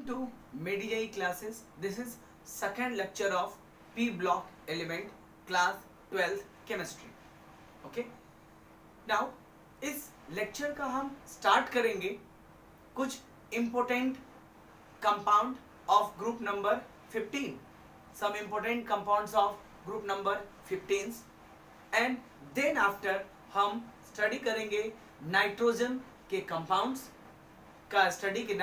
Welcome to MEDI classes. This is second lecture of P block element class 12th chemistry. Okay. Now इस lecture का हम start करेंगे कुछ important compound of group number 15. Some important compounds of group number 15 and then after हम study करेंगे nitrogen के compounds का study के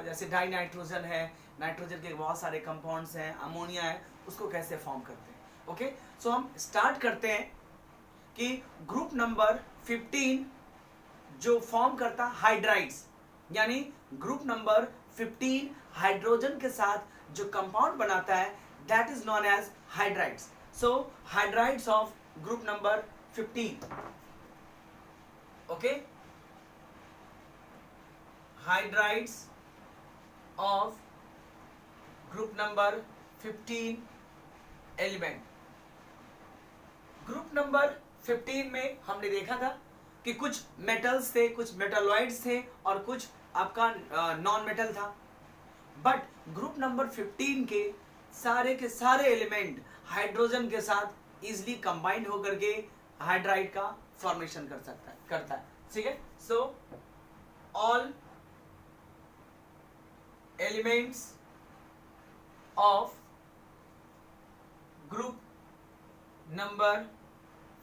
जैसे डाई नाइट्रोजन है, नाइट्रोजन के बहुत सारे कंपाउंड्स हैं, अमोनिया है, उसको कैसे फॉर्म करते हैं. ओके, सो हम स्टार्ट करते हैं कि ग्रुप नंबर 15 जो फॉर्म करता हाइड्राइड्स, यानी ग्रुप नंबर 15 हाइड्रोजन के साथ जो कंपाउंड बनाता है that is known as hydrides. So hydrides of group number 15. Okay, hydrides of group number 15 element. Group number 15 में हमने देखा था कि कुछ मेटल्स थे, कुछ मेटलॉइड्स थे और कुछ आपका नॉन मेटल था. बट ग्रुप नंबर 15 के सारे एलिमेंट हाइड्रोजन के साथ इजिली कंबाइंड होकर के हाइड्राइड का फॉर्मेशन करता है. ठीक है. So all elements of group number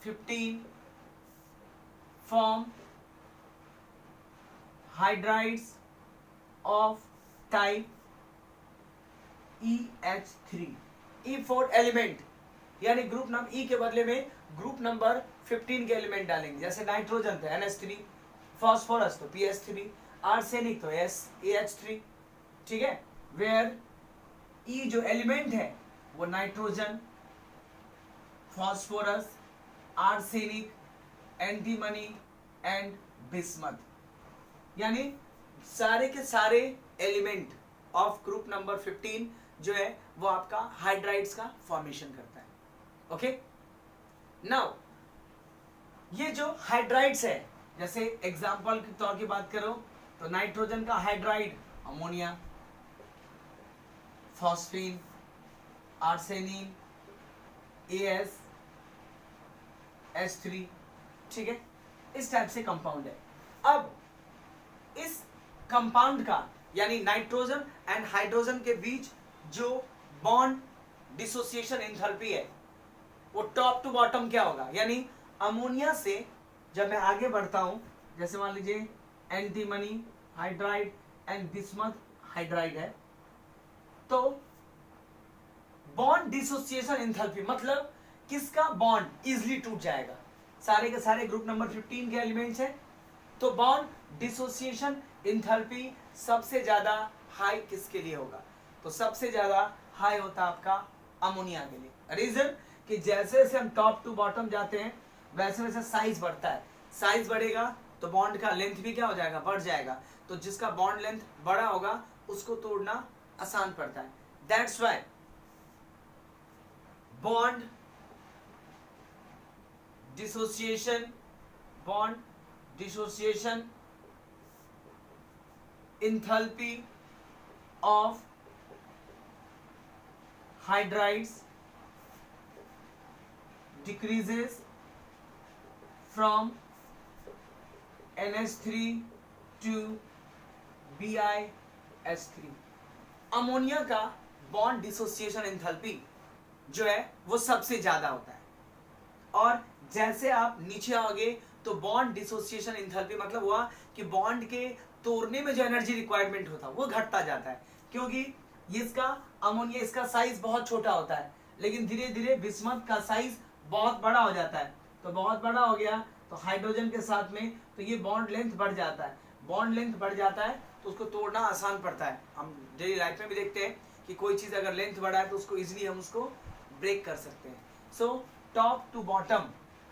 15 form hydrides of type EH3. E4 element, यानी ग्रुप नंबर E के बदले में ग्रुप नंबर 15 के एलिमेंट डालेंगे. जैसे नाइट्रोजन तो NH3, फॉस्फोरस तो PS3, आर्सेनिक तो AH3. ठीक है. वेयर ई जो एलिमेंट है वो nitrogen, phosphorus, arsenic, antimony and bismuth, यानी सारे के सारे एलिमेंट ऑफ ग्रुप नंबर 15 जो है वो आपका हाइड्राइड्स का फॉर्मेशन करता है. ओके. नाउ ये जो हाइड्राइड्स है, जैसे एग्जांपल के तौर की बात करो तो नाइट्रोजन का हाइड्राइड अमोनिया, फॉस्फीन, आर्सेनिन, AS3. ठीक है. इस टाइप से कंपाउंड है. अब इस कंपाउंड का यानी नाइट्रोजन एंड हाइड्रोजन के बीच जो बॉन्ड डिसोसिएशन एंथैल्पी है वो टॉप टू बॉटम क्या होगा, यानी अमोनिया से जब मैं आगे बढ़ता हूं, जैसे मान लीजिए antimony hydride and bismuth hydride है, तो बॉन्ड डिसोसिएशन एंथैल्पी मतलब किसका बॉन्ड इजिली टूट जाएगा. सारे के सारे ग्रुप नंबर 15 के एलिमेंट्स हैं, तो बॉन्ड डिसोसिएशन एंथैल्पी सबसे ज्यादा हाई किसके लिए होगा, तो सबसे ज्यादा हाई होता है आपका अमोनिया के लिए. रीजन कि जैसे जैसे हम टॉप टू बॉटम जाते हैं वैसे वैसे साइज बढ़ता है. साइज बढ़ेगा तो बॉन्ड का लेंथ भी क्या हो जाएगा, बढ़ जाएगा. तो जिसका बॉन्ड लेंथ बड़ा होगा उसको तोड़ना आसान पड़ता है. That's why bond dissociation enthalpy of hydrides decreases from NH3 to BiH3. Ammonia का बॉन्ड डिसोसिएशन एंथैल्पी जो है वो सबसे ज्यादा होता है, और जैसे आप नीचे आओगे तो बॉन्ड डिसोसिएशन एंथैल्पी मतलब हुआ कि बॉन्ड के तोड़ने में जो एनर्जी रिक्वायरमेंट होता है वो घटता जाता है, क्योंकि इसका अमोनिया इसका साइज बहुत छोटा होता है, लेकिन धीरे धीरे बिस्मथ का साइज बहुत बड़ा हो जाता है. तो बहुत बड़ा हो गया तो हाइड्रोजन के साथ में तो ये बॉन्ड लेंथ बढ़ जाता है. बॉन्ड लेंथ बढ़ जाता है तो उसको तोड़ना आसान पड़ता है. हम डेली लाइफ में भी देखते हैं कि कोई चीज अगर लेंथ बढ़ा है तो उसको इजीली हम उसको ब्रेक कर सकते हैं. So top to bottom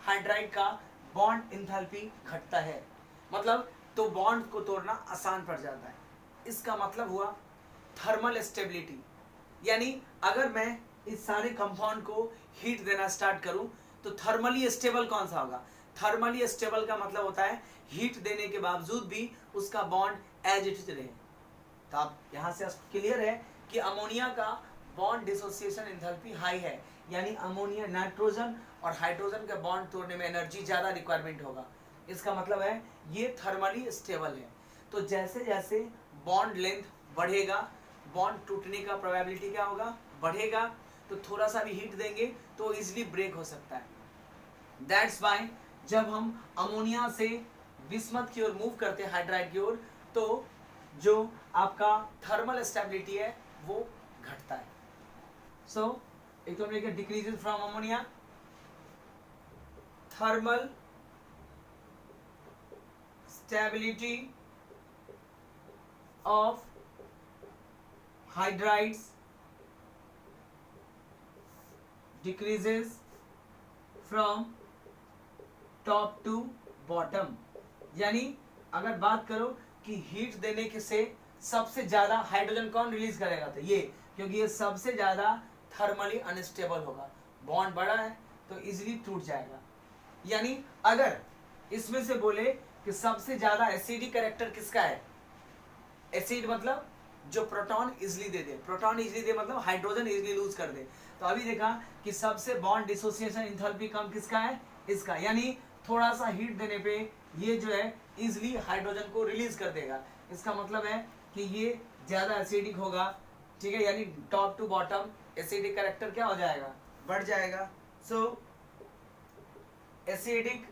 hydride का बॉन्ड एंथैल्पी घटता है, मतलब तो बॉन्ड को तोड़ना आसान पड़ जाता है. इसका मतलब हुआ थर्मल स्टेबिलिटी, यानी अगर मैं इस सारे कंपाउंड को हीट देना स्टार्ट करूं तो थर्मली स्टेबल कौन सा होगा. थर्मली स्टेबल का मतलब होता है हीट देने के बावजूद भी उसका बॉन्ड एज इट इज रहे. तो आप यहाँ से क्लियर है कि अमोनिया का बॉन्ड डिसोसिएशन एंथैल्पी हाई है, यानी अमोनिया नाइट्रोजन और हाइड्रोजन के बॉन्ड तोड़ने में एनर्जी ज़्यादा रिक्वायरमेंट होगा। इसका मतलब है ये थर्मली स्टेबल है। तो जैसे जैसे बॉन्ड लेंथ बढ़ेगा, बॉन्ड टूटने का प्रोबेबिलिटी क्या होगा, बढ़ेगा। तो थोड़ा सा भी हीट देंगे तो इजिली ब्रेक हो सकता है। दैट्स वाई जब हम अमोनिया से बिस्मथ की ओर मूव करते हैं, हाइड्राइड की ओर, तो जो आपका थर्मल स्टेबिलिटी है वो घटता है। सो एक तो हमने decreases from ammonia, thermal stability of hydrides decreases from top to bottom. यानी अगर बात करो कि हीट देने के से सबसे ज्यादा हाइड्रोजन कौन रिलीज करेगा, तो ये, क्योंकि ये सबसे ज्यादा थर्मली अनस्टेबल होगा, बॉन्ड बड़ा है तो इजीली टूट जाएगा। यानी अगर इसमें से बोले कि सबसे ज्यादा एसिडिक कैरेक्टर किसका है, एसिड मतलब जो प्रोटॉन इजिली दे दे, प्रोटॉन इजिली दे मतलब हाइड्रोजन इजिली लूज कर दे। तो अभी देखा कि सबसे बॉन्ड डिसोसिएशन एंथैल्पी कम किसका है, इसका। यानी थोड़ा सा हीट देने पे ये जो है इजिली हाइड्रोजन को रिलीज कर देगा। इसका मतलब है कि ये ज्यादा एसिडिक होगा, ठीक है। यानी top to bottom acidic character क्या हो जाएगा, बढ़ जाएगा। So acidic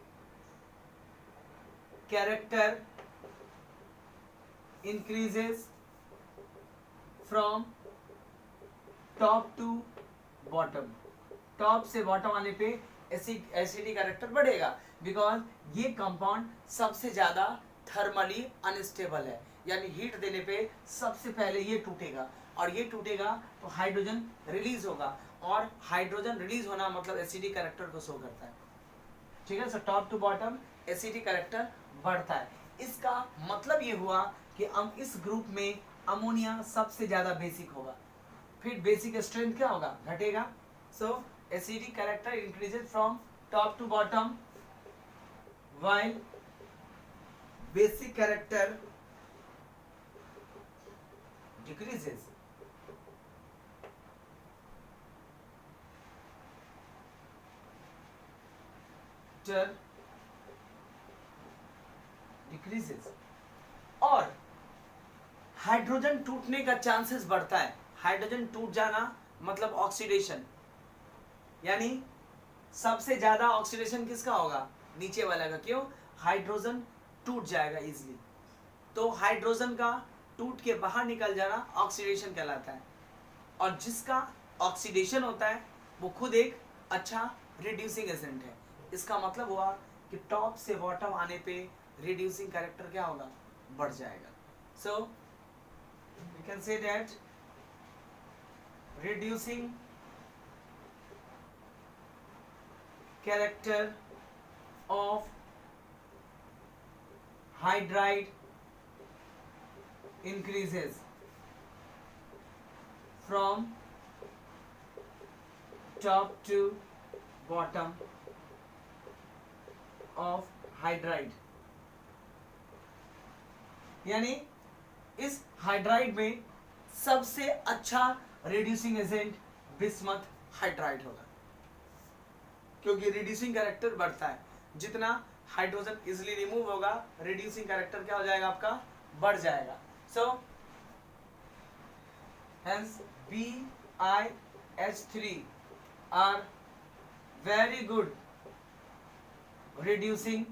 character increases from top to bottom, top से बॉटम आने पे एसिडिक कैरेक्टर बढ़ेगा, बिकॉज ये कंपाउंड सबसे ज्यादा थर्मली अनस्टेबल है। यानी हीट देने पे सबसे पहले ये टूटेगा, और ये टूटेगा तो हाइड्रोजन रिलीज होगा, और हाइड्रोजन रिलीज होना मतलब एसिडिक कैरेक्टर को शो करता है, ठीक है। So top to bottom acidic character बढ़ता है। इसका मतलब ये हुआ कि हम इस ग्रुप में अमोनिया सबसे ज्यादा बेसिक होगा, फिर बेसिक स्ट्रेंथ क्या होगा, घटेगा। So acidic character increases from top to bottom while basic character decreases और हाइड्रोजन टूटने का चांसेस बढ़ता है। हाइड्रोजन टूट जाना मतलब ऑक्सीडेशन, यानी सबसे ज्यादा ऑक्सीडेशन किसका होगा, नीचे वाला का। क्यों, हाइड्रोजन टूट जाएगा इजिली। तो हाइड्रोजन का टूट के बाहर निकल जाना ऑक्सीडेशन कहलाता है, और जिसका ऑक्सीडेशन होता है वो खुद एक अच्छा रिड्यूसिंग एजेंट है। इसका मतलब हुआ कि टॉप से बॉटम आने पे रिड्यूसिंग कैरेक्टर क्या होगा, बढ़ जाएगा। So we can say that reducing character of hydride increases from top to bottom of hydride। यानी इस हाइड्राइड में सबसे अच्छा रिड्यूसिंग एजेंट बिस्मथ हाइड्राइड होगा, क्योंकि रिड्यूसिंग कैरेक्टर बढ़ता है। जितना हाइड्रोजन इजिली रिमूव होगा, रिड्यूसिंग कैरेक्टर क्या हो जाएगा, आपका बढ़ जाएगा। So hence BiH3 are very good reducing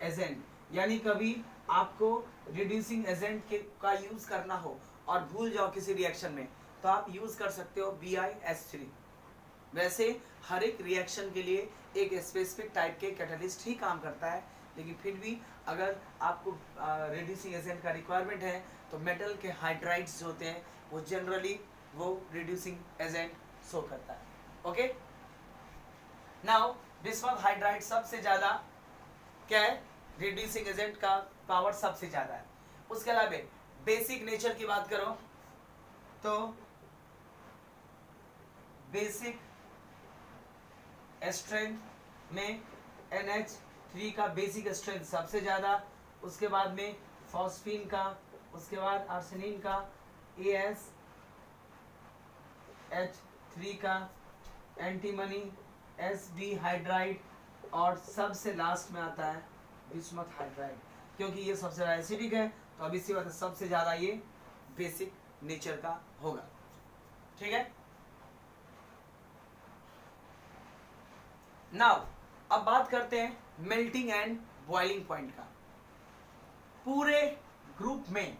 agent. यानी कभी आपको रिड्यूसिंग एजेंट का यूज करना हो और भूल जाओ किसी रिएक्शन में, तो आप यूज कर सकते हो BiH3। वैसे हर एक रिएक्शन के लिए एक स्पेसिफिक टाइप के कैटलिस्ट ही काम करता है, लेकिन फिर भी अगर आपको रिड्यूसिंग एजेंट का रिक्वायरमेंट है तो मेटल के हाइड्राइड्स जो होते हैं वो जनरली वो रिड्यूसिंग एजेंट शो करता है। ओके, नाउ बिस्मथ हाइड्राइड सबसे ज़्यादा क्या है, रिड्यूसिंग एजेंट का पावर सबसे ज़्यादा है। उसके अलावा बेसिक नेचर की बात करो तो बेसिक स्ट्रेंथ में NH3 का बेसिक स्ट्रेंथ सबसे ज्यादा, उसके बाद में फॉस्फीन का, उसके बाद आर्सेनिन का, AsH3 का, एंटीमनी, Sb हाइड्राइड, और सबसे लास्ट में आता है बिस्मथ हाइड्राइड। क्योंकि ये सबसे ज़्यादा एसिडिक है तो अब इसी वजह से सबसे ज़्यादा ये बेसिक नेचर का होगा। ठीक है, नाउ अब बात करते हैं मेल्टिंग एंड बॉइलिंग पॉइंट का। पूरे ग्रुप में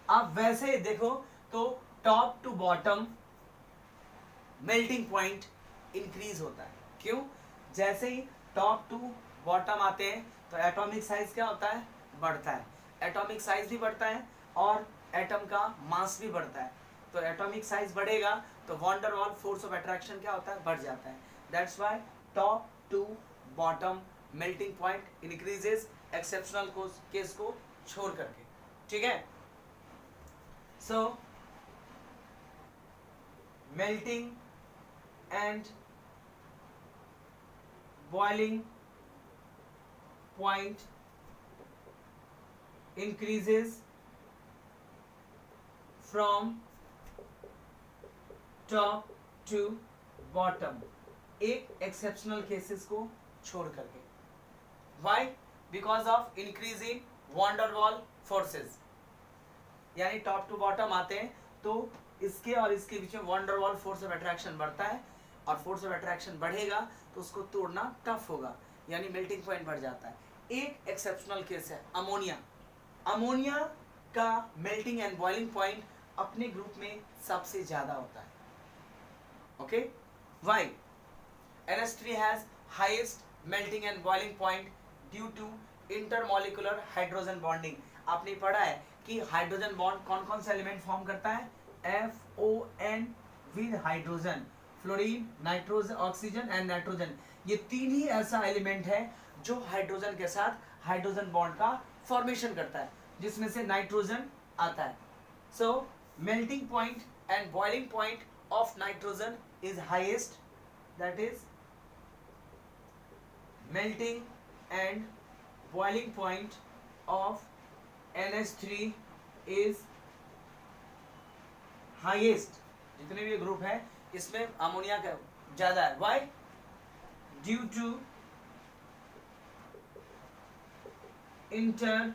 आप वैसे देखो तो top to bottom melting point increase होता है। क्यों? जैसे ही टॉप टू बॉटम आते हैं तो एटॉमिक साइज क्या होता है? बढ़ता है। एटॉमिक साइज भी बढ़ता है और एटम का मास भी बढ़ता है। तो एटॉमिक साइज बढ़ेगा तो वॉन डर वाल फोर्स ऑफ अट्रैक्शन क्या होता है? बढ़ जाता है। That's why top to bottom melting point increases, exceptional case को छोड़ करके। ठीक है, so melting and boiling point increases from top to bottom, एक exceptional cases को छोड़ करके। Why? Because of increase in van der Waal forces, यानी टॉप टू बॉटम आते हैं तो इसके और इसके बीच में van der Waal force of attraction बढ़ता है, और फोर्स ऑफ अट्रैक्शन बढ़ेगा तो उसको तोड़ना टफ होगा, यानी मेल्टिंग पॉइंट बढ़ जाता है। एक एक्सेप्शनल केस है अमोनिया। अमोनिया का मेल्टिंग एंड बॉइलिंग पॉइंट अपने ग्रुप में सबसे ज्यादा होता है। Okay, why? NH3 has highest melting and boiling point due to intermolecular hydrogen bonding. आपने पढ़ा है कि हाइड्रोजन बॉन्ड कौन कौन सा एलिमेंट फॉर्म करता है? FON with hydrogen, fluorine, nitrogen, oxygen and nitrogen. ये तीन ही ऐसा एलिमेंट है जो हाइड्रोजन के साथ हाइड्रोजन बॉन्ड का फॉर्मेशन करता है, जिसमें से नाइट्रोजन आता है। So melting point and boiling point of nitrogen is highest, that is melting and boiling point of NH3 is highest. जितने भी ग्रुप है इसमें अमोनिया का ज्यादा है। Why? Due to inter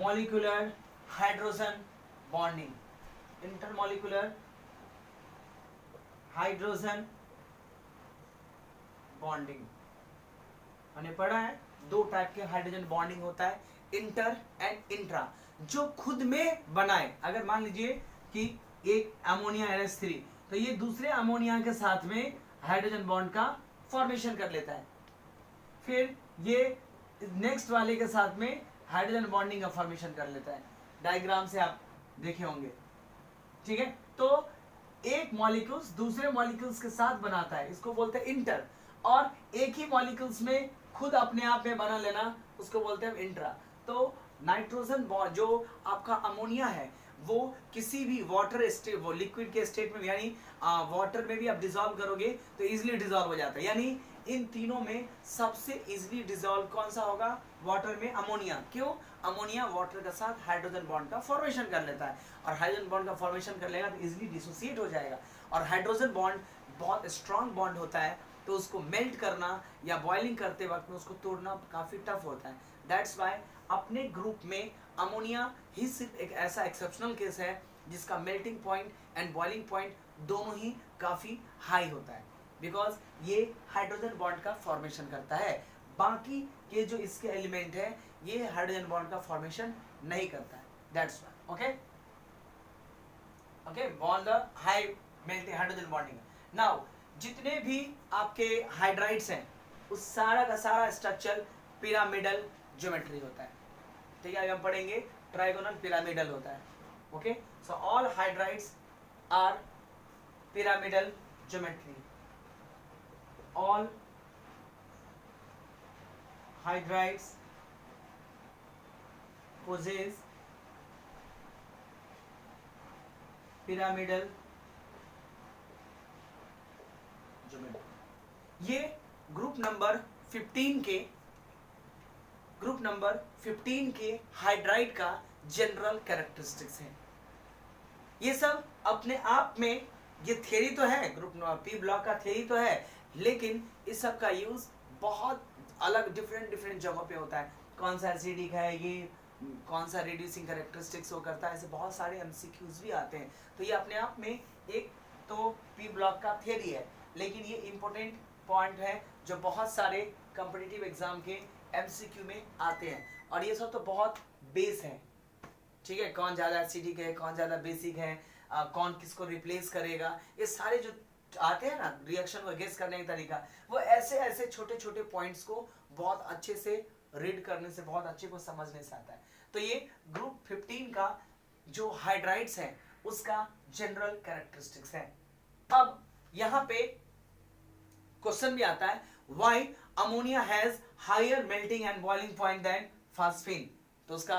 molecular hydrogen bonding. Intermolecular hydrogen bonding हमने पढ़ा है, दो टाइप के हाइड्रोजन बॉन्डिंग होता है, इंटर एंड इंट्रा। जो खुद में बनाए, अगर मान लीजिए कि एक अमोनिया NH3, तो ये दूसरे अमोनिया के साथ में हाइड्रोजन बॉन्ड का फॉर्मेशन कर लेता है, फिर ये नेक्स्ट वाले के साथ में हाइड्रोजन बॉन्डिंग का फॉर्मेशन कर लेता है। डायग्राम से आप देखे होंगे। ठीक है, तो एक मॉलिक्यूल्स दूसरे मॉलिक्यूल्स के साथ बनाता है, इसको बोलते हैं इंटर। और एक ही मॉलिक्यूल्स में खुद अपने आप में बना लेना, उसको बोलते हैं इंट्रा। तो नाइट्रोजन बॉन्ड जो आपका अमोनिया है वो किसी भी वाटर स्टेट, वो लिक्विड के स्टेट में, यानी वाटर में भी आप डिसॉल्व करोगे तो इजीली डिसॉल्व हो जाता है। यानी इन तीनों में सबसे इजीली डिसॉल्व कौन सा होगा? वाटर में अमोनिया। क्यों? अमोनिया वाटर के साथ हाइड्रोजन बॉन्ड का फॉर्मेशन कर लेता है, और हाइड्रोजन बॉन्ड का फॉर्मेशन कर लेगा तो इजीली डिसोसिएट हो जाएगा। और हाइड्रोजन बॉन्ड बहुत स्ट्रांग बॉन्ड होता है, तो उसको मेल्ट करना या बॉइलिंग करते वक्त में उसको तोड़ना काफी टफ होता है। दैट्स वाई अपने ग्रुप में अमोनिया ही सिर्फ एक ऐसा एक्सेप्शनल केस है जिसका melting point and boiling point दोनों ही काफी हाई होता है, बिकॉज ये हाइड्रोजन बॉन्ड का फॉर्मेशन करता है। बाकी के जो इसके एलिमेंट है ये हाइड्रोजन बॉन्ड का फॉर्मेशन नहीं करता है। That's why. Okay okay, bond the high melting hydrogen bonding. Now जितने भी आपके हाइड्राइड्स हैं उस सारा का सारा स्ट्रक्चर पिरामिडल ज्योमेट्री होता है। ठीक है, हम पढ़ेंगे ट्राइगोनल पिरामिडल होता है। Okay, so all hydrides are pyramidal geometry. All hydrides possess pyramidal geometry. ये ग्रुप नंबर 15 के ग्रुप नंबर 15 के हाइड्राइड का जनरल कैरेक्टरिस्टिक्स है। ये सब अपने आप में, ये थ्योरी तो है, ग्रुप पी ब्लॉक का थ्योरी तो है, लेकिन इस सब का यूज बहुत अलग डिफरेंट जगहों पे होता है। कौन सा एसिडिक है, ये कौन सा रिड्यूसिंग कैरेक्टरिस्टिक्स वो करता है, ऐसे बहुत सारे एमसीक्यूज भी आते हैं। तो ये अपने आप में एक तो पी ब्लॉक का थ्योरी है, लेकिन ये इंपॉर्टेंट पॉइंट है जो बहुत सारे कॉम्पिटिटिव एग्जाम के एमसीक्यू में आते हैं। और ये सब तो बहुत बेस है, ठीक है, कौन ज़्यादा एसिडिक है, कौन ज़्यादा बेसिक है, कौन किसको रिप्लेस करेगा, ये सारे जो आते हैं ना रिएक्शन को गेस करने का तरीका, वो ऐसे ऐसे छोटे छोटे पॉइंट्स को बहुत अच्छे से रीड करने से, बहुत अच्छे को समझने से आता है। तो ये ग्रुप 15 का जो हाइड्राइड्स है उसका जनरल कैरेक्टरिस्टिक्स है। अब यहाँ पे क्वेश्चन भी आता है, why ammonia has higher melting and boiling point than phosphine. तो उसका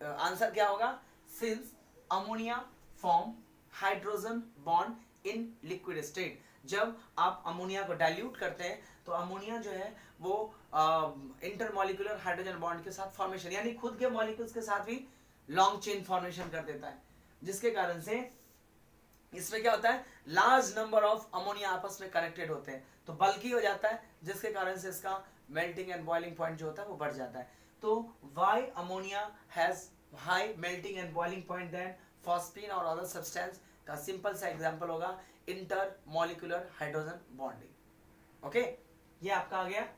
आंसर क्या होगा, since ammonia form hydrogen bond in liquid state. जब आप अमोनिया को डाइल्यूट करते हैं तो अमोनिया जो है वो इंटरमॉलिक्यूलर हाइड्रोजन बॉन्ड के साथ फॉर्मेशन, यानी खुद के मॉलिक्यूल्स के साथ भी लॉन्ग चेन फॉर्मेशन कर देता है, जिसके कारण से इसमें क्या होता है, लार्ज नंबर ऑफ अमोनिया आपस में कनेक्टेड होते हैं, तो बल्कि हो जाता है, जिसके कारण से इसका मेल्टिंग एंड बॉइलिंग पॉइंट जो होता है वो बढ़ जाता है। तो why ammonia has high melting and boiling point than phosphine और अदर सब्सटेंस का सिंपल सा एग्जांपल होगा इंटरमॉलिक्यूलर हाइड्रोजन बॉन्डिंग। ओके, ये आपका आ गया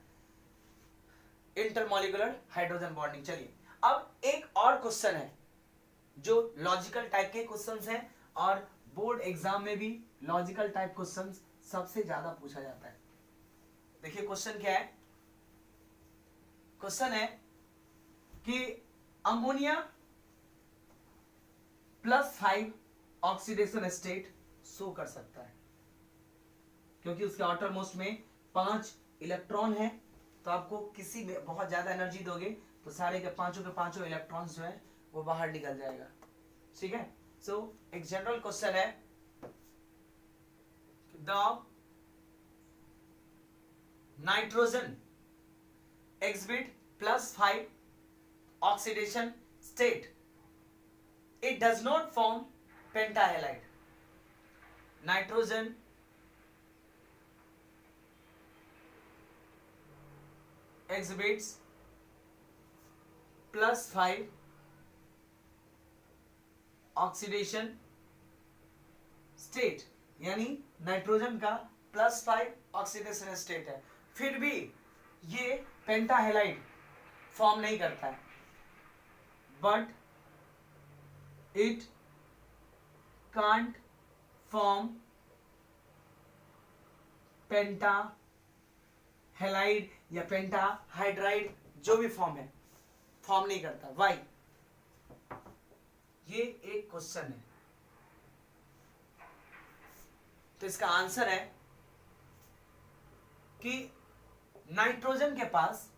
इंटरमॉलिक्यूलर हाइड्रोजन बॉन्डिंग। चलिए अब एक और क्वेश्चन है जो लॉजिकल टाइप के क्वेश्चंस हैं, और बोर्ड एग्जाम में भी लॉजिकल टाइप क्वेश्चंस सबसे ज्यादा पूछा जाता है। देखिए क्वेश्चन क्या है, क्वेश्चन है कि अमोनिया +5 ऑक्सीडेशन स्टेट शो कर सकता है, क्योंकि उसके आउटर मोस्ट में 5 इलेक्ट्रॉन है, तो आपको किसी में बहुत ज्यादा एनर्जी दोगे तो सारे के पांचों इलेक्ट्रॉन्स जो है वो बाहर निकल जाएगा। ठीक है, सो एक जनरल क्वेश्चन है, the nitrogen exhibit +5 oxidation state, it does not form pentahalide. Nitrogen exhibits +5 oxidation state, यानी नाइट्रोजन का +5 ऑक्सीडेशन स्टेट है, फिर भी ये पेंटाहेलाइड फॉर्म नहीं करता है, but it can't form pentahalide या पेंटाहाइड्राइड, जो भी फॉर्म है, फॉर्म नहीं करता। वाई? ये एक क्वेश्चन है, तो इसका आंसर है कि नाइट्रोजन के पास,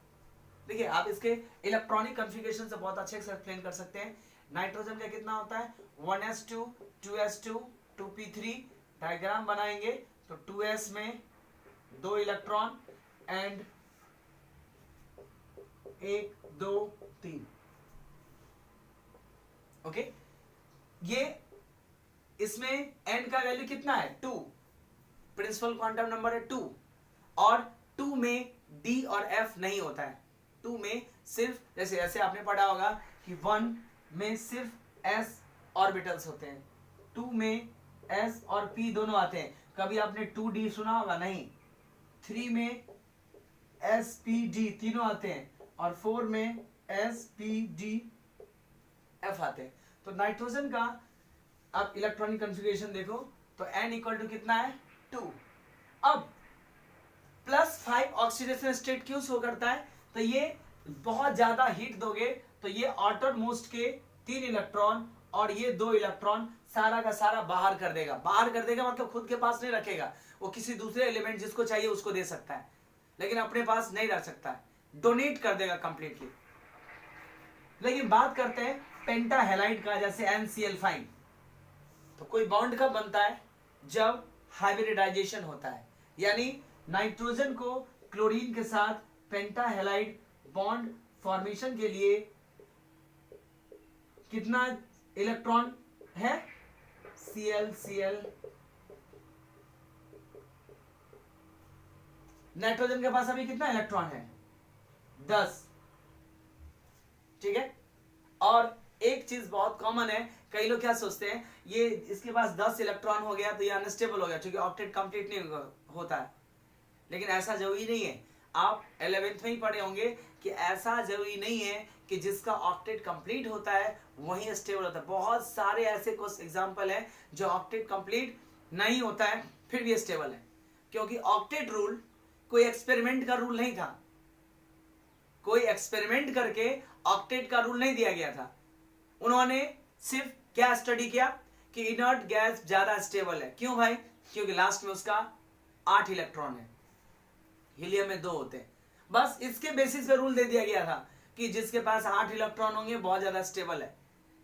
देखिए आप इसके इलेक्ट्रॉनिक कॉन्फ़िगरेशन से बहुत अच्छे से एक्सप्लेन कर सकते हैं। नाइट्रोजन का कितना होता है, 1s2 2s2 2p3, डायग्राम बनाएंगे तो 2s में 2 इलेक्ट्रॉन एंड 1 2 3। ओके, ये इसमें n का वैल्यू कितना है, 2, प्रिंसिपल क्वांटम नंबर है 2, और 2 में d और f नहीं होता है। 2 में सिर्फ, जैसे ऐसे आपने पढ़ा होगा कि 1 में सिर्फ s ऑर्बिटल्स होते हैं, 2 में s और p दोनों आते हैं। कभी आपने 2d सुना होगा? नहीं। 3 में s p d तीनों आते हैं, और 4 में s p d f आते हैं। तो नाइट्रोजन का आप इलेक्ट्रॉनिक कॉन्फ़िगरेशन देखो तो n इक्वल टू कितना है, 2। अब +5 ऑक्सीडेशन स्टेट क्यों शो करता है, तो ये बहुत ज्यादा हीट दोगे तो ये आउटर मोस्ट के 3 इलेक्ट्रॉन और ये 2 इलेक्ट्रॉन सारा का सारा बाहर कर देगा। बाहर कर देगा मतलब खुद के पास नहीं रखेगा, वो किसी दूसरे एलिमेंट जिसको चाहिए उसको दे सकता है, लेकिन अपने पास नहीं रख सकता है, डोनेट कर देगा कंप्लीटली। लेकिन बात करते हैं पेंटाहेलाइड का, जैसे NCl5, तो कोई बॉन्ड कब बनता है, जब हाइब्रिडाइजेशन होता है, यानी नाइट्रोजन को क्लोरीन के साथ पेंटाहेलाइड बॉन्ड फॉर्मेशन के लिए कितना इलेक्ट्रॉन है? Cl नाइट्रोजन के पास अभी कितना इलेक्ट्रॉन है? 10। ठीक है। और एक चीज बहुत कॉमन है, कई लोग क्या सोचते हैं, ये इसके पास 10 इलेक्ट्रॉन हो गया तो ये अनस्टेबल हो गया, क्योंकि ऑक्टेट कंप्लीट नहीं होता है। लेकिन ऐसा जरूरी नहीं है। आप 11th में ही पढ़े होंगे कि ऐसा जरूरी नहीं है कि जिसका ऑक्टेट कंप्लीट होता है वही स्टेबल होता है। बहुत सारे ऐसे कुछ एग्जांपल हैं जो ऑक्टेट कंप्लीट नहीं होता है फिर भी स्टेबल है, क्योंकि ऑक्टेट रूल कोई एक्सपेरिमेंट का रूल नहीं था। कोई एक्सपेरिमेंट करके ऑक्टेट का रूल नहीं दिया गया था। उन्होंने सिर्फ क्या स्टडी किया कि इनर्ट गैस ज्यादा स्टेबल है। क्यों भाई? क्योंकि लास्ट में उसका 8 इलेक्ट्रॉन है, हीलियम में 2 होते हैं। बस इसके बेसिस पे रूल दे दिया गया था कि जिसके पास 8 इलेक्ट्रॉन होंगे बहुत ज्यादा स्टेबल है।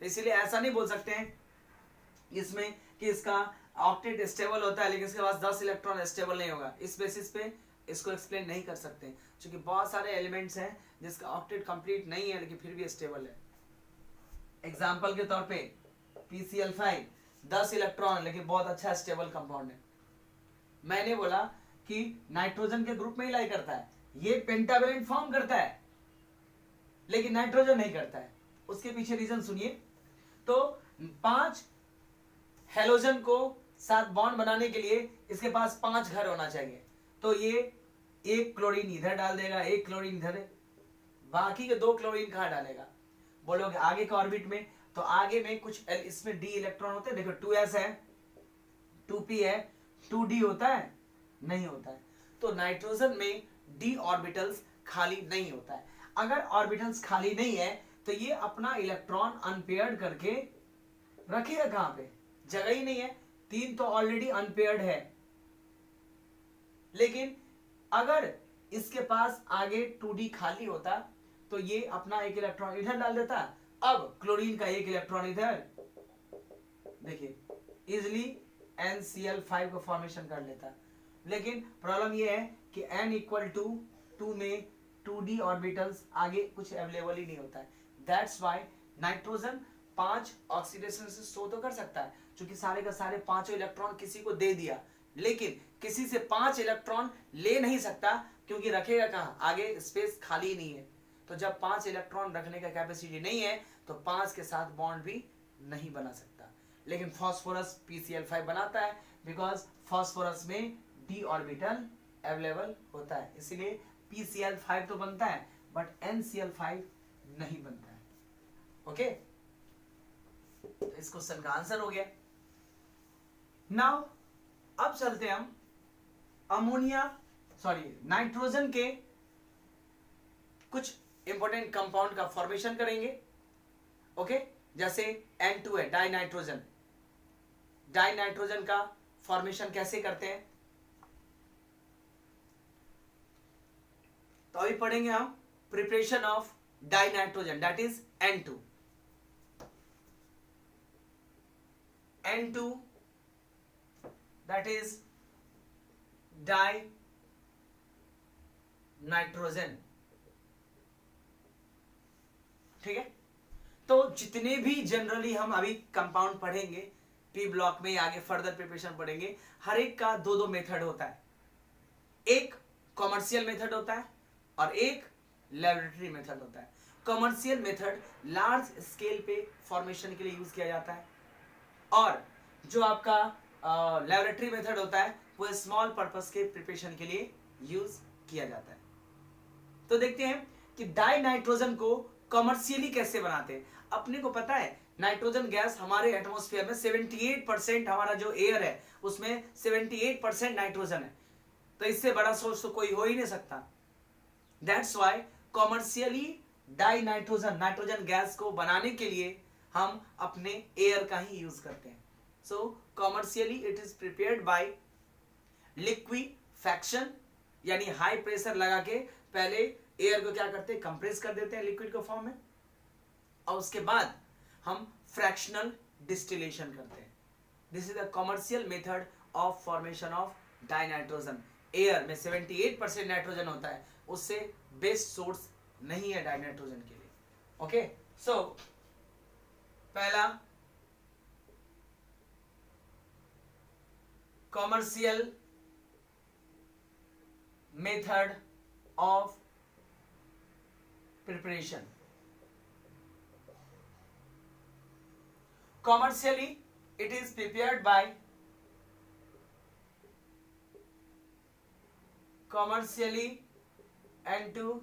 इसीलिए ऐसा नहीं बोल सकते हैं इसमें कि इसका ऑक्टेट स्टेबल होता है लेकिन इसके पास 10 इलेक्ट्रॉन स्टेबल नहीं होगा। इस बेसिस पे इसको एक्सप्लेन नहीं कर सकते, क्योंकि बहुत सारे एलिमेंट्स हैं जिसका ऑक्टेट कंप्लीट नहीं है लेकिन फिर भी स्टेबल है। एग्जाम्पल के तौर पे PCl5 10 इलेक्ट्रॉन लेकिन बहुत अच्छा स्टेबल कंपाउंड है। मैंने बोला कि नाइट्रोजन के ग्रुप में ही लाई करता है, ये पेंटावेलेंट फॉर्म करता है लेकिन नाइट्रोजन नहीं करता है। उसके पीछे रीजन सुनिए। तो 5 हेलोजन को साथ बॉन्ड बनाने के लिए इसके पास 5 घर होना चाहिए। तो ये एक क्लोरीन इधर डाल देगा, एक क्लोरीन इधर, बाकी के 2 क्लोरीन कहां डालेगा? बोलोगे आगे के ऑर्बिट में, तो आगे में कुछ इसमें डी इलेक्ट्रॉन होते हैं। देखो 2s है, 2p है, 2d होता है? नहीं होता है। तो नाइट्रोजन में d ऑर्बिटल्स खाली नहीं होता है। अगर ऑर्बिटल्स खाली नहीं है तो ये अपना इलेक्ट्रॉन अनपेयर्ड करके रखेगा कहां पे? जगह ही नहीं है। 3 तो ऑलरेडी अनपेयर्ड है। लेकिन अगर इसके पास आगे 2d खाली होता तो ये अपना एक इलेक्ट्रॉन इधर डाल देता। अब क्लोरीन का एक इलेक्ट्रॉन इधर, देखिए इजिली NCl5 को फॉर्मेशन कर लेता। लेकिन प्रॉब्लम ये है कि n इक्वल टू 2 में 2d ऑर्बिटल्स आगे कुछ अवेलेबल ही नहीं होता है। दैट्स वाई नाइट्रोजन 5 ऑक्सीडेशन से शो तो कर सकता है, क्योंकि सारे का सारे 5 इलेक्ट्रॉन किसी को दे दिया, लेकिन किसी से 5 इलेक्ट्रॉन ले नहीं सकता, क्योंकि रखेगा कहां? आगे स्पेस खाली नहीं है। तो जब 5 इलेक्ट्रॉन रखने का कैपेसिटी नहीं है तो 5 के साथ बॉन्ड भी नहीं बना सकता। लेकिन फास्फोरस PCl5 बनाता है, बिकॉज फास्फोरस में d ऑर्बिटल अवेलेबल होता है। इसलिए PCl5 तो बनता है बट NCl5 नहीं बनता है। ओके, तो इस क्वेश्चन का आंसर हो गया। नाउ अब चलते हम नाइट्रोजन के कुछ इंपॉर्टेंट कंपाउंड का फॉर्मेशन करेंगे। ओके, जैसे N2 है, डाई नाइट्रोजन। डाई नाइट्रोजन का फॉर्मेशन कैसे करते हैं? तो अभी पढ़ेंगे हम preparation of die nitrogen, that is N2। N2 that is die nitrogen. ठीक है। तो जितने भी जनरली हम अभी कंपाउंड पढ़ेंगे पी ब्लॉक में, आगे फर्दर प्रिपरेशन पढ़ेंगे, हर एक का 2 मेथड होता है। एक कॉमर्शियल मेथड होता है और एक लैबोरेटरी मेथड होता है। कॉमर्शियल मेथड लार्ज स्केल पे फॉर्मेशन के लिए यूज किया जाता है, और जो आपका लैबोरेटरी मेथड होता है वो स्मॉल पर्पस के प्रिपरेशन के लिए यूज किया जाता है। तो देखते हैं कि डाई नाइट्रोजन को कॉमर्शियली कैसे बनाते हैं। अपने को पता है नाइट्रोजन गैस हमारे एटमॉस्फेयर में 78% हमारा जो एयर है उसमें 78% नाइट्रोजन है। तो इससे बड़ा सोर्स तो कोई हो ही नहीं सकता। That's why commercially die nitrogen gas को बनाने के लिए हम अपने एयर का ही यूज करते हैं। So commercially it is prepared by liquefaction, यानी हाई प्रेशर लगा के पहले एयर को क्या करते हैं? कंप्रेस कर देते हैं लिक्विड के फॉर्म में, और उसके बाद हम फ्रैक्शनल डिस्टिलेशन करते हैं। This is the commercial method of formation of die nitrogen. Air में 78% नाइट्रोजन होता है, उससे बेस्ट सोर्स नहीं है डाइनाइट्रोजन के लिए। ओके, सो पहला commercial method of preparation. Commercially, it is prepared by commercially N2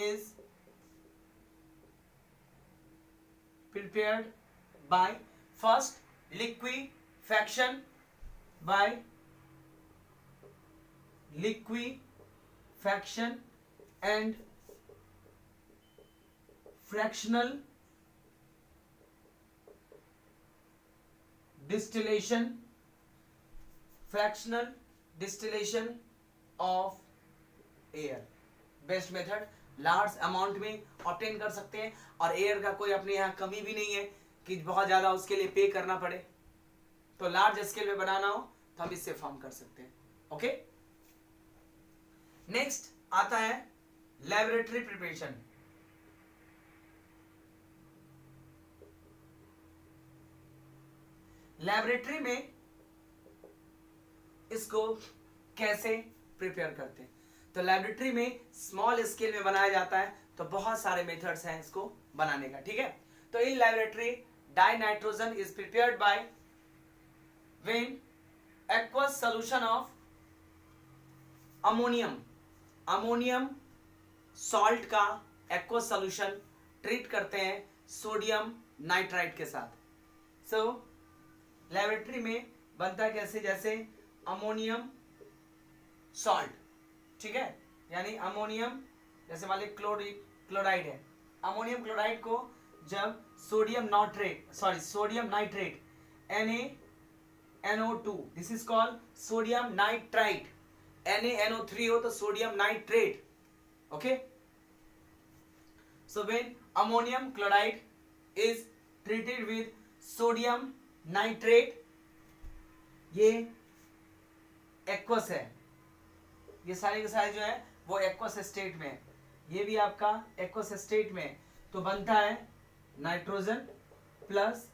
is prepared by first liquefaction and fractional distillation of air. Best method, large amount में ऑब्टेन कर सकते हैं और एयर का कोई अपने यहाँ कमी भी नहीं है कि बहुत ज्यादा उसके लिए पे करना पड़े। तो लार्ज स्केल में बनाना हो तो हम इससे फॉर्म कर सकते हैं। ओके, नेक्स्ट आता है लैबोरेटरी प्रिपरेशन। लैबोरेटरी में इसको कैसे प्रिपेयर करते हैं? तो लैबोरेटरी में स्मॉल स्केल में बनाया जाता है, तो बहुत सारे मेथड्स हैं इसको बनाने का, ठीक है। तो in laboratory dinitrogen is prepared by when aqueous solution of ammonium salt का एक्वस सॉल्यूशन ट्रीट करते हैं सोडियम नाइट्राइट के साथ। सो लैबोरेटरी में बनता है कैसे? जैसे अमोनियम सॉल्ट, ठीक है, यानी अमोनियम, जैसे मान लीजिए क्लोराइड है, अमोनियम क्लोराइड को जब sodium nitrate NaNO2, this is called sodium nitrite, NaNO3 हो तो sodium nitrate. Okay, so when ammonium chloride is treated with sodium nitrate, ये एक्वस है, ये सारे के सारे जो है वो एक्वस स्टेट में है, ये भी आपका एक्वस स्टेट में है, तो बनता है nitrogen plus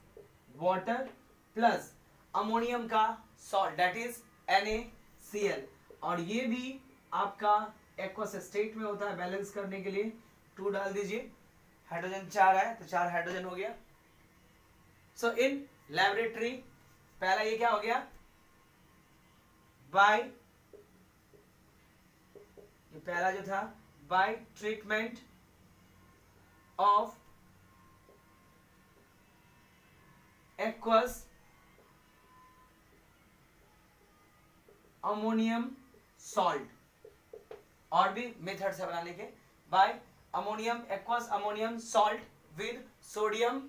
water plus ammonium का सॉल्ट दैट इज NaCl, और ये भी आपका एक्वस स्टेट में होता है। बैलेंस करने के लिए 2 डाल दीजिए, हाइड्रोजन 4 है तो 4 हाइड्रोजन हो गया। सो इन लैबोरेटरी पहला ये क्या हो गया? बाय, ये पहला जो था by treatment of aqueous ammonium salt, और भी मेथड्स है बनाने के, by aqueous ammonium salt with sodium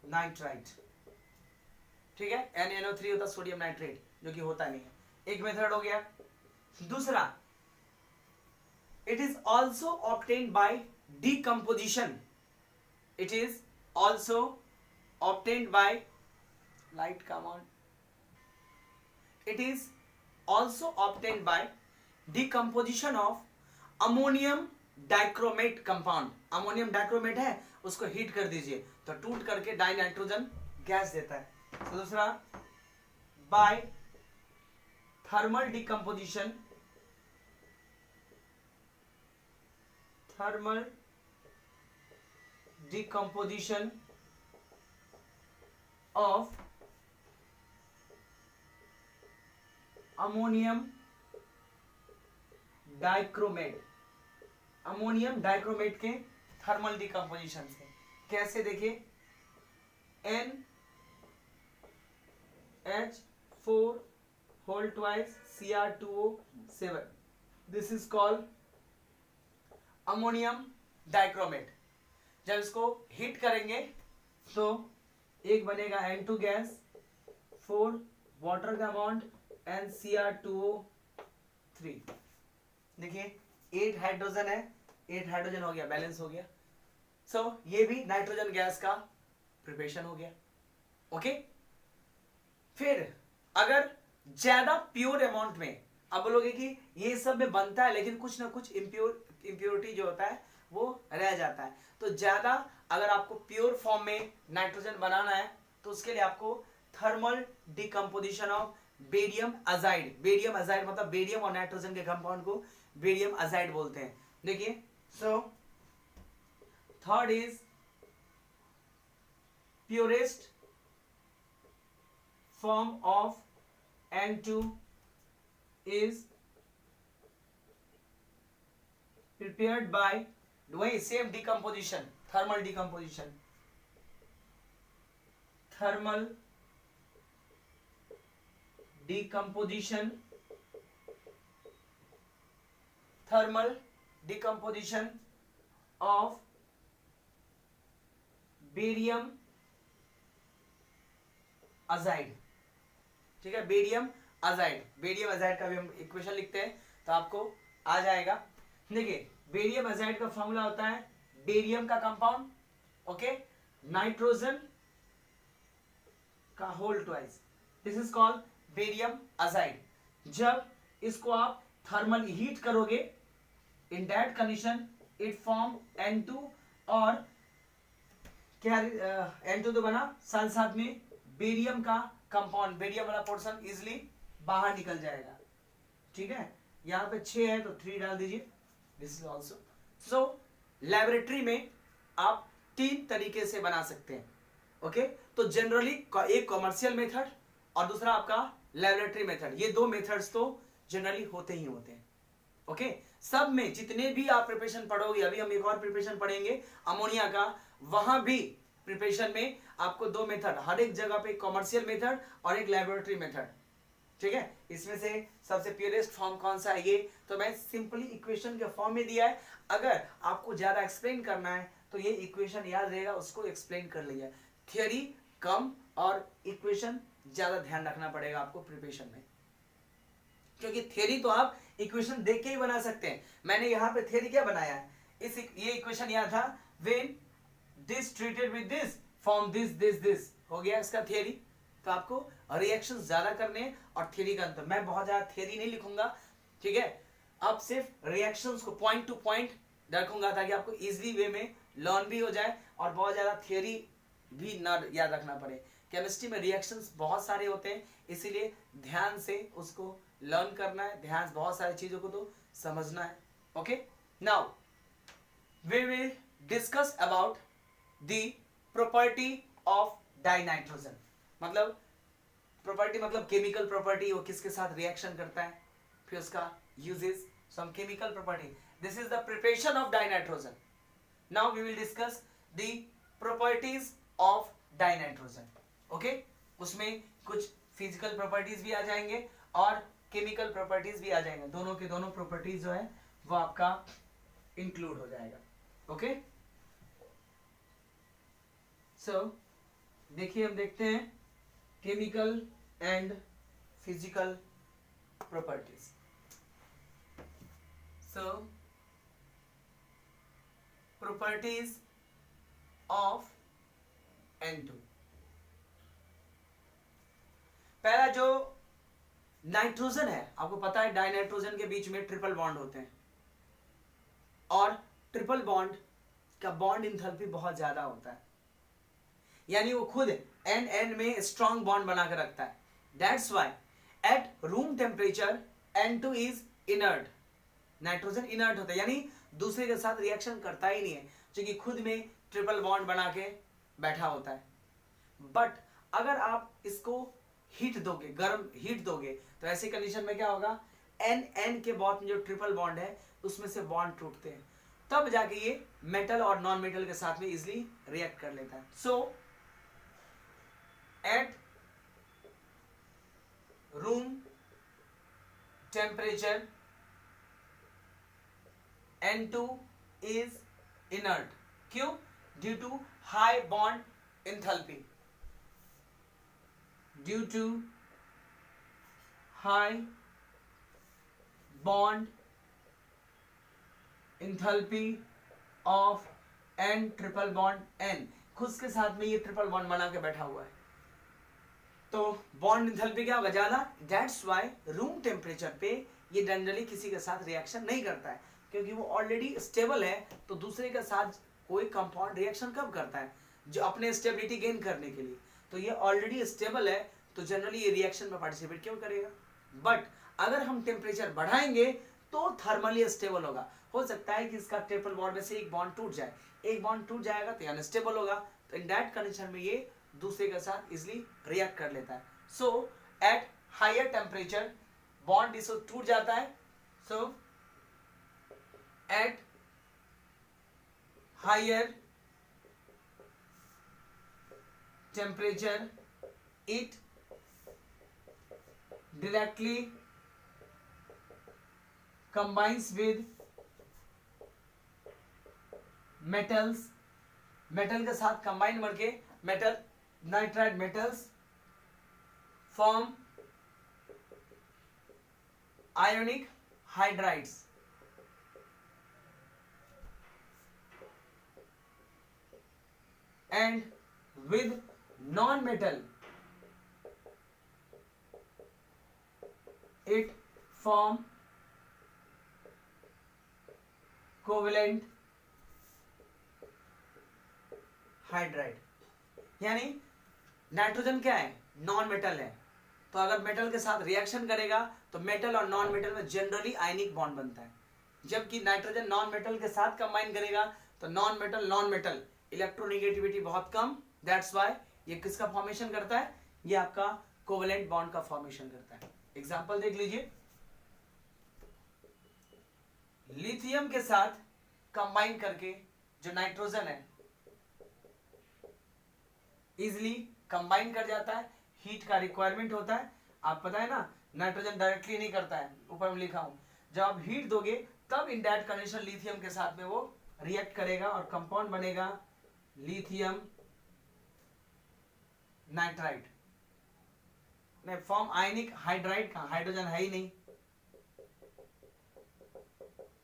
nitrite, ठीक है, NaNO3 होता सोडियम नाइट्रेट, जो कि होता नहीं है। एक मेथड हो गया। दूसरा, it is also obtained by decomposition, it is also obtained by light, come on, it is also obtained by decomposition of ammonium dichromate compound। Ammonium dichromate है, उसको हीट कर दीजिए तो टूट करके डाइनाइट्रोजन गैस देता है। तो दूसरा, by thermal decomposition of ammonium dichromate, ammonium dichromate के थर्मल डिकम्पोजिशन से कैसे? देखिए, NH4 whole twice Cr2O7, this is called ammonium dichromate. जब इसको हीट करेंगे तो एक बनेगा N2 गैस, 4 वाटर का बॉन्ड एंड Cr2O3। देखिए 8 हाइड्रोजन है, 8 हाइड्रोजन हो गया, बैलेंस हो गया। सो ये भी नाइट्रोजन गैस का प्रिपरेशन हो गया। ओके, फिर अगर ज्यादा प्योर अमाउंट में, अब बोलोगे कि ये सब में बनता है लेकिन कुछ ना कुछ इम्प्योरिटी जो होता है वो रह जाता है, तो ज्यादा अगर आपको प्योर फॉर्म में नाइट्रोजन बनाना है तो उसके लिए आपको thermal decomposition of barium azide, barium azide मतलब बेरियम और नाइट्रोजन के कंपाउंड को बेरियम अजाइड बोलते हैं। देखिए, so third is purest form of N2 is prepared by doing same decomposition, thermal decomposition, thermal decomposition, thermal decomposition of barium azide। ठीक है, barium azide, barium azide का भी हम इक्वेशन लिखते हैं तो आपको आ जाएगा। देखिए, बेरियम अजाइड का फॉर्मूला होता है बेरियम का कंपाउंड, ओके, नाइट्रोजन का whole twice, this is called barium azide. जब इसको आप थर्मल हीट करोगे, in that condition it form N2 और क्या N2 तो बना, साथ साथ में बेरियम का कंपाउंड, बेरियम वाला पोर्शन इजिली बाहर निकल जाएगा। ठीक है, यहाँ पे 6 है तो 3 डाल दीजिए, this is also. So laboratory में आप 3 तरीके से बना सकते हैं, ओके। तो जनरली एक कॉमर्शियल मेथड और दूसरा आपका लैबोरेटरी मेथड, ये 2 मेथड्स तो जनरली होते ही होते हैं, ओके। सब में जितने भी आप प्रिपरेशन पढ़ोगे, अभी हम एक और प्रिपरेशन पढ़ेंगे अमोनिया का, वहां भी प्रिपरेशन में आपको 2 मेथड, हर एक जगह पे कॉमर्शियल मेथड और एक लैबोरेटरी मेथड। ठीक है, इसमें से सबसे प्योरेस्ट फॉर्म कौन सा है ये तो मैं सिंपली इक्वेशन के फॉर्म में दिया है। अगर आपको ज्यादा एक्सप्लेन करना है तो ये इक्वेशन याद रहेगा, उसको एक्सप्लेन कर लिया। थियोरी कम और इक्वेशन ज्यादा ध्यान रखना पड़ेगा आपको प्रिपरेशन में, क्योंकि थियोरी तो आप इक्वेशन देख के ही बना सकते हैं। मैंने यहाँ पे थियोरी क्या बनाया है, ये इक्वेशन यहाँ था, when this treated with this form this हो गया इसका थियोरी। तो आपको रिएक्शन ज्यादा करने हैं और थियोरी का अंतर, मैं बहुत ज्यादा थियोरी नहीं लिखूंगा, ठीक है। अब सिर्फ रिएक्शंस को पॉइंट टू पॉइंट रखूंगा ताकि आपको इजीली वे में लर्न भी हो जाए और बहुत ज्यादा थियोरी भी ना याद रखना पड़े। केमिस्ट्री में रिएक्शंस बहुत सारे होते हैं, इसीलिए ध्यान से उसको लर्न करना है, ध्यान बहुत सारी चीजों को तो समझना है, okay. Now we will discuss about the property of dinitrogen, मतलब प्रॉपर्टी मतलब केमिकल प्रॉपर्टी, वो किसके साथ रिएक्शन करता है, फिर उसका uses, some chemical property. This is the preparation of dinitrogen. Now we will discuss the properties of dinitrogen, okay. उसमें कुछ फिजिकल प्रॉपर्टीज भी आ जाएंगे और केमिकल प्रॉपर्टीज भी आ जाएंगे, दोनों के दोनों प्रॉपर्टीज जो है वो आपका इंक्लूड हो जाएगा, ओके। सो देखिए, हम देखते हैं chemical and physical properties. So properties of N2, पहला जो नाइट्रोजन है, आपको पता है डाइनाइट्रोजन के बीच में ट्रिपल बॉन्ड होते हैं और ट्रिपल बॉन्ड का बॉन्ड इंथैल्पी बहुत ज्यादा होता है, यानी वो खुद N में स्ट्रॉन्ग बॉन्ड बना कर रखता है। That's why eight room temperature N2 is inert, nitrogen inert होता है, यानी दूसरे के साथ रिएक्शन करता ही नहीं है, क्योंकि खुद में ट्रिपल बॉन्ड बना के बैठा होता है। बट अगर आप इसको हीट दोगे, गर्म हीट दोगे, तो ऐसी कंडीशन में क्या होगा, N के बॉन्ड में जो ट्रिपल बॉन्ड है उसमें से बॉन्ड टूटते हैं, तब जाके ये मेटल और नॉन मेटल के साथ में इजिली रिएक्ट कर लेता है। So at room temperature N2 is inert, क्यों, due to high bond enthalpy, due to high bond enthalpy of N triple bond N, खुद के साथ में ये ट्रिपल बॉन्ड बना के बैठा हुआ है। तो तो बॉन्ड एंथैल्पी क्या होगा, ज्यादा। दैट्स व्हाई रूम टेम्परेचर पे ये जनरली किसी के साथ रिएक्शन नहीं करता है, क्योंकि वो ऑलरेडी स्टेबल है। तो दूसरे के साथ कोई कंपाउंड रिएक्शन कब करता है, जो अपने स्टेबिलिटी गेन करने के लिए। तो ये ऑलरेडी स्टेबल है, तो जनरली ये रिएक्शन में पार्टिसिपेट क्यों करेगा। बट अगर हम टेम्परेचर बढ़ाएंगे तो थर्मली स्टेबल होगा। हो सकता है कि इसका ट्रिपल बॉन्ड में से एक बॉन्ड टूट जाए, एक बॉन्ड टूट जाएगा तो अनस्टेबल होगा। तो इन दैट कंडीशन में ये दूसरे के साथ इजिली रिएक्ट कर लेता है। So at higher temperature bond इसको टूट जाता है। So at higher temperature it directly combines with metals, metal के साथ कंबाइन करके metal nitride metals form ionic hydrides. And with non metal it form covalent hydride. यानी नाइट्रोजन क्या है, नॉन मेटल है। तो अगर मेटल के साथ रिएक्शन करेगा तो मेटल और नॉन मेटल में जनरली आयनिक बॉन्ड बनता है। जबकि नाइट्रोजन नॉन मेटल के साथ कंबाइन करेगा तो नॉन मेटल इलेक्ट्रोनेगेटिविटी बहुत कम। दैट्स व्हाई ये किसका फॉर्मेशन करता है, ये आपका कोवेलेंट बॉन्ड का फॉर्मेशन करता है। एग्जाम्पल देख लीजिए, लिथियम के साथ कंबाइन करके जो नाइट्रोजन है इजिली कंबाइन कर जाता है। हीट का रिक्वायरमेंट होता है, आप पता है ना, नाइट्रोजन डायरेक्टली नहीं करता है, ऊपर में लिखा हूं। जब आप हीट दोगे तब इन दैट कंडीशन लिथियम के साथ में वो रिएक्ट करेगा और कंपाउंड बनेगा लिथियम नाइट्राइड। नहीं, फॉर्म आयनिक हाइड्राइड का, हाइड्रोजन है ही नहीं,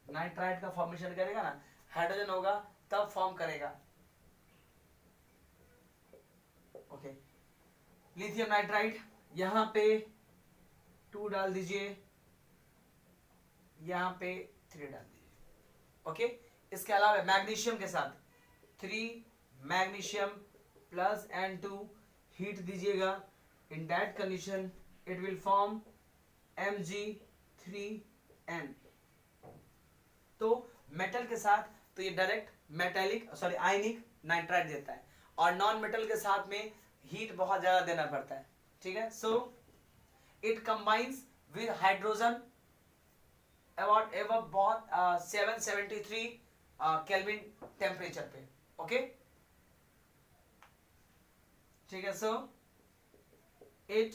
नाइट्राइड का फॉर्मेशन करेगा ना, हाइड्रोजन होगा तब फॉर्म करेगा। ओके, लिथियम नाइट्राइड यहां पे 2 डाल दीजिए, यहां पे 3 डाल दीजिए। ओके, इसके अलावा मैग्नीशियम के साथ 3 मैग्नीशियम प्लस N2 हीट दीजिएगा। In that condition, it will form Mg3n। तो मेटल के साथ तो ये डायरेक्ट आयनिक नाइट्राइड देता है, और नॉन मेटल के साथ में हीट बहुत ज्यादा देना पड़ता है। ठीक है, so it combines with hydrogen about बहुत 773 केल्विन टेम्परेचर पे। ओके, ठीक है, सो it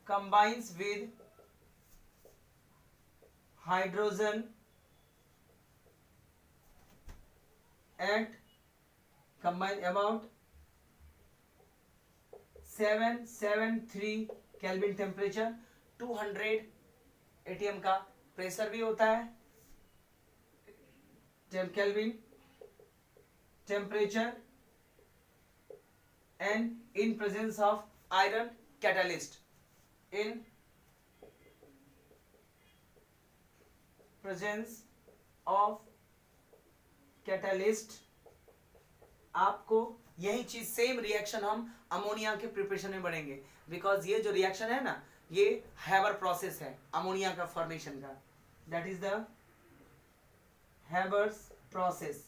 combines with hydrogen at combine about 773 kelvin temperature. 200 atm का प्रेशर भी होता है, kelvin temperature, and in presence of iron catalyst, in presence of catalyst आपको यही चीज सेम रिएक्शन हम अमोनिया के प्रिपरेशन में बढ़ेंगे। बिकॉज ये जो रिएक्शन है ना, ये हैबर प्रोसेस है अमोनिया का फॉर्मेशन का, that is the Haber's process.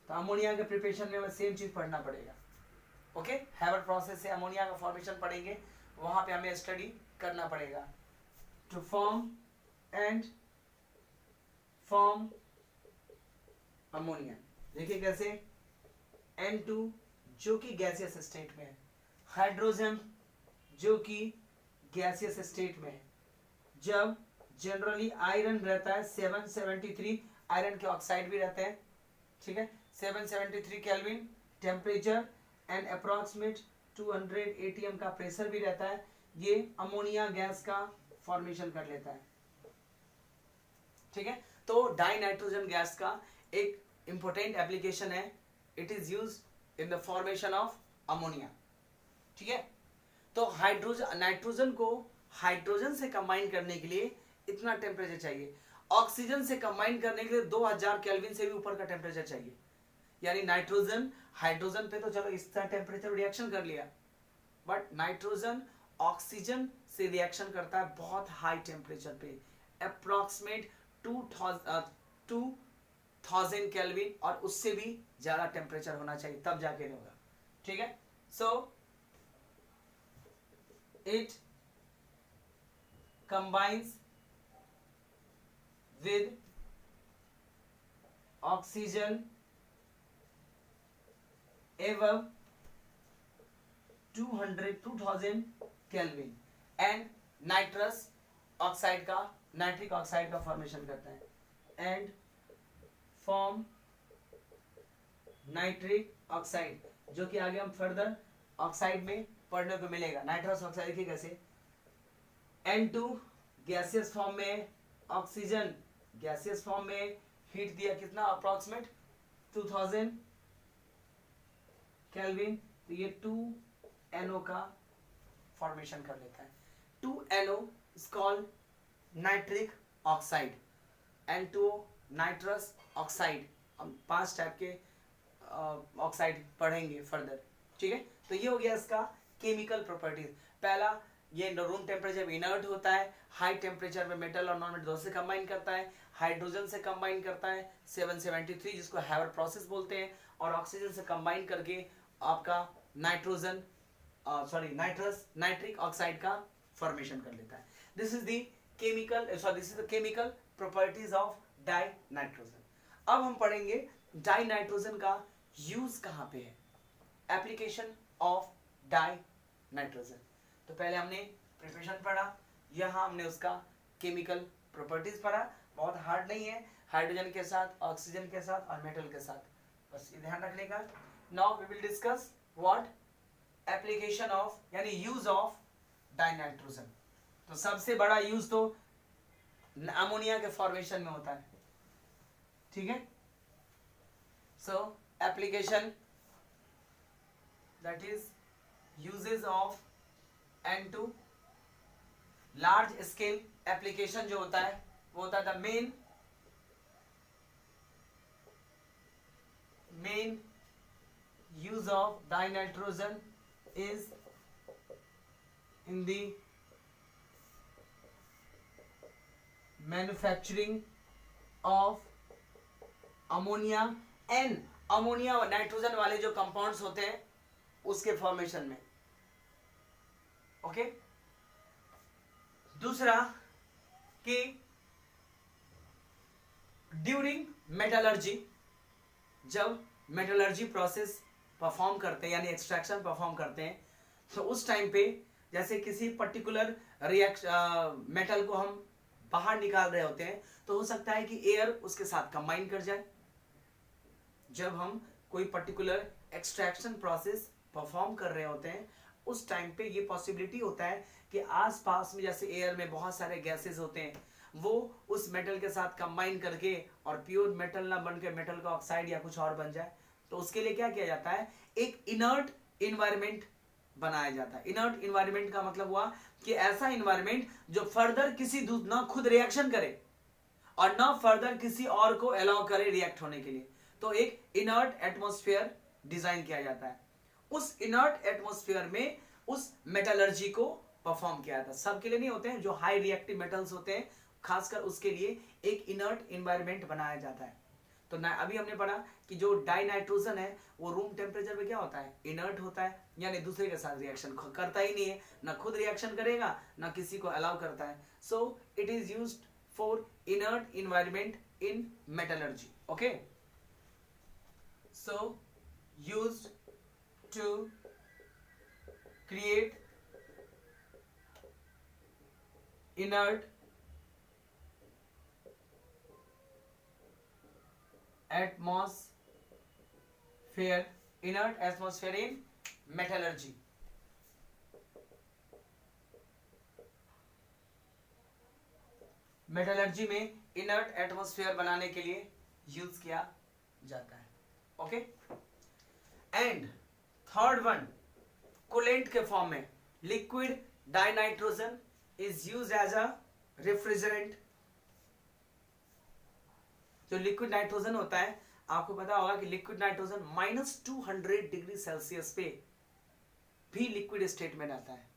तो अमोनिया के प्रिपरेशन में हमें सेम चीज पढ़ना पड़ेगा। ओके, हैबर प्रोसेस से अमोनिया का फॉर्मेशन पढ़ेंगे, वहां पे हमें स्टडी करना पड़ेगा। To form and form ammonia, देखिए कैसे, N2 जो कि गैसियस स्टेट में है, हाइड्रोजन जो कि गैसियस स्टेट में है। जब जनरली आयरन रहता है 773, आयरन के ऑक्साइड भी रहते हैं। ठीक है, 773 kelvin temperature and approximate 200 atm का प्रेशर भी रहता है। ये अमोनिया गैस का फॉर्मेशन कर लेता है। ठीक है, तो डाई नाइट्रोजन गैस का एक इंपॉर्टेंट एप्लीकेशन है, it is used in the formation of ammonia. ठीक है। तो हाइड्रोजन नाइट्रोजन को हाइड्रोजन से कंबाइन करने के लिए इतना टेम्परेचर चाहिए, ऑक्सीजन से कंबाइन करने के लिए 2000 केल्विन से भी ऊपर का टेम्परेचर चाहिए। यानी नाइट्रोजन हाइड्रोजन पे तो चलो इस तरह टेम्परेचर रिएक्शन कर लिया, बट नाइट्रोजन ऑक्सीजन से रिएक्शन करता है बहुत हाई टेम्परेचर पे, अप्रोक्सीमेट 2000 केल्विन और उससे भी ज्यादा टेम्परेचर होना चाहिए, तब जाके होगा। ठीक है। So it combines with oxygen above 2000 Kelvin and nitrous oxide का नाइट्रिक ऑक्साइड का फॉर्मेशन करता है एंड फॉर्म नाइट्रिक ऑक्साइड, जो कि आगे हम फर्दर ऑक्साइड में पढ़ने को मिलेगा। नाइट्रस ऑक्साइड देखिए कैसे, N2 गैसियस फॉर्म में, ऑक्सीजन गैसियस फॉर्म में, हीट दिया कितना अप्रोक्सीमेट 2000 केल्विन, तो ये 2NO का फॉर्मेशन कर लेता है। 2NO is called nitric oxide, N2O nitrous oxide. हम 5 टाइप के ऑक्साइड पढ़ेंगे फर्दर। ठीक है। तो ये हो गया इसका केमिकल प्रॉपर्टीज। पहला, ये रूम टेम्परेचर में इनर्ट होता है, हाई टेम्परेचर में मेटल और नॉन मेटल दोनों से कंबाइन करता है, हाइड्रोजन से कंबाइन करता है 773 जिसको हैवर प्रोसेस बोलते हैं, और ऑक्सीजन से कंबाइन करके आपका नाइट्रस नाइट्रिक ऑक्साइड का फॉर्मेशन कर लेता है। This is the chemical properties of die nitrogen. अब हम पढ़ेंगे डाई नाइट्रोजन का यूज कहाँ पे है, एप्लीकेशन ऑफ डाई नाइट्रोजन। तो पहले हमने प्रिपरेशन पढ़ा, यहाँ हमने उसका केमिकल प्रॉपर्टीज पढ़ा। बहुत हार्ड नहीं है, हाइड्रोजन के साथ, ऑक्सीजन के साथ और मेटल के साथ, बस ये ध्यान रखने का। Now we will discuss what application of यानी यूज ऑफ डाइनाइट्रोजन। तो सबसे बड़ा यूज तो अमोनिया के फॉर्मेशन में होता है। ठीक है। सो application that is uses of N2 large scale application जो होता है वो होता है the main use of dinitrogen is in the manufacturing of ammonia and ammonia और नाइट्रोजन वाले जो कंपाउंड्स होते हैं उसके फॉर्मेशन में। ओके। दूसरा कि ड्यूरिंग मेटलर्जी, जब मेटलर्जी प्रोसेस परफॉर्म करते हैं यानी एक्सट्रैक्शन परफॉर्म करते हैं, तो उस टाइम पे जैसे किसी पर्टिकुलर मेटल को हम बाहर निकाल रहे होते हैं, तो हो सकता है कि एयर उसके साथ कंबाइन कर जाए। जब हम कोई पर्टिकुलर एक्सट्रैक्शन प्रोसेस परफॉर्म कर रहे होते हैं उस टाइम पे ये पॉसिबिलिटी होता है कि आसपास में जैसे एयर में बहुत सारे गैसेस होते हैं, वो उस मेटल के साथ कंबाइन करके और प्योर मेटल ना बन के मेटल का ऑक्साइड या कुछ और बन जाए। तो उसके लिए क्या किया जाता है, एक इनर्ट इन्वायरमेंट बनाया जाता है। इनर्ट इन्वायरमेंट का मतलब हुआ कि ऐसा इन्वायरमेंट जो फर्दर किसी ना खुद रिएक्शन करे और ना फर्दर किसी और को अलाउ करे रिएक्ट होने के लिए। तो एक इनर्ट एटमॉस्फेयर डिजाइन किया जाता है। उस इनर्ट एटमॉस्फेयर में उस मेटलर्जी को परफॉर्म किया जाता है। सबके लिए नहीं होते हैं, जो हाई रिएक्टिव मेटल्स होते हैं खासकर उसके लिए एक इनर्ट एनवायरनमेंट बनाया जाता है। तो अभी हमने पढ़ा कि जो डाइनाइट्रोजन है वो रूम टेम्परेचर पे क्या होता है, इनर्ट होता है, यानी दूसरे के साथ रिएक्शन करता ही नहीं है, ना खुद रिएक्शन करेगा ना किसी को अलाउ करता है। So it is used for inert environment in metallurgy. Okay. So used to create inert atmosphere in metallurgy। Metallurgy में इनर्ट एटमॉस्फेयर बनाने के लिए यूज किया जाता है। Okay. And third one, coolant के फॉर्म में। Liquid dinitrogen is use as a refrigerant. जो लिक्विड नाइट्रोजन होता है, आपको पता होगा कि लिक्विड नाइट्रोजन -200 डिग्री सेल्सियस पे भी लिक्विड स्टेट में रहता है।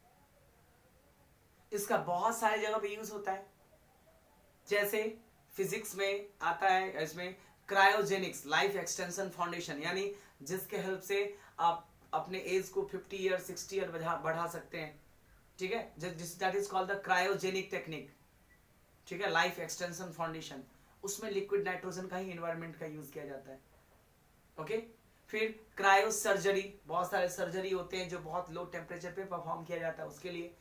इसका बहुत सारी जगह पे यूज होता है, जैसे फिजिक्स में आता है, इसमें क्रायोजेनिक्स लाइफ एक्सटेंशन फाउंडेशन, यानी जिसके हेल्प से आप अपने एज को 50 ईयर 60 ईयर बढ़ा सकते हैं। ठीक है, that is called the cryogenic technique. ठीक है, लाइफ एक्सटेंशन फाउंडेशन, उसमें लिक्विड नाइट्रोजन का ही एनवायरनमेंट का यूज किया जाता है। ओके, फिर क्रायो सर्जरी, बहुत सारे सर्जरी होते हैं जो बहुत लो टेम्परेचर पे परफॉर्म किया जाता है, उसके लिए